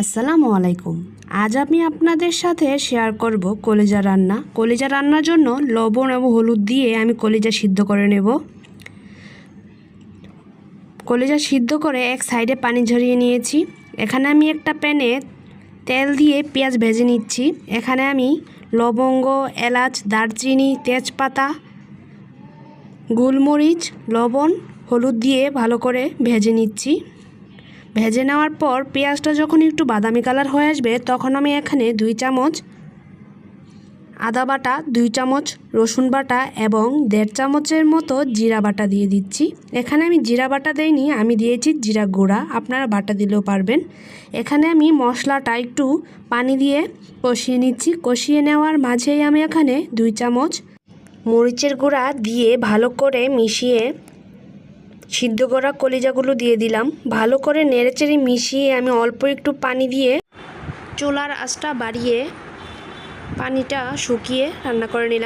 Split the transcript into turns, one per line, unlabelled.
আসসালামু আলাইকুম। আজ আমি আপনাদের সাথে শেয়ার করব কলিজা রান্না। কলিজা রান্নার জন্য লবণ এবং হলুদ দিয়ে আমি কলিজা সিদ্ধ করে নেব। কলিজা সিদ্ধ করে এক সাইডে পানি ঝরিয়ে নিয়েছি। এখানে আমি একটা প্যানে তেল দিয়ে পেঁয়াজ ভেজে নিচ্ছি। এখানে আমি লবঙ্গ, এলাচ, দারচিনি, তেজপাতা, গোলমরিচ, লবণ, হলুদ দিয়ে ভালো করে ভেজে নিচ্ছি। ভেজে নেওয়ার পর পেঁয়াজটা যখন একটু বাদামি কালার হয়ে আসবে তখন আমি এখানে 2 চামচ আদা বাটা, 2 চামচ রসুন বাটা এবং 1.5 চামচের মতো জিরা বাটা দিয়ে দিচ্ছি। এখানে আমি জিরা বাটা দেইনি, আমি দিয়েছি জিরা গুঁড়া, আপনারা বাটা দিলেও পারবেন। এখানে আমি মশলাটা একটু পানি দিয়ে কষিয়ে নিচ্ছি। কষিয়ে নেওয়ার মাঝেই আমি এখানে 2 চামচ মরিচের গুঁড়া দিয়ে ভালো করে মিশিয়ে সিদ্ধ করা কলিজাগুলো দিয়ে দিলাম। ভালো করে নেড়েচেড়ে মিশিয়ে আমি অল্প একটু পানি দিয়ে চুলার আঁচটা বাড়িয়ে পানিটা শুকিয়ে রান্না করে নিলাম।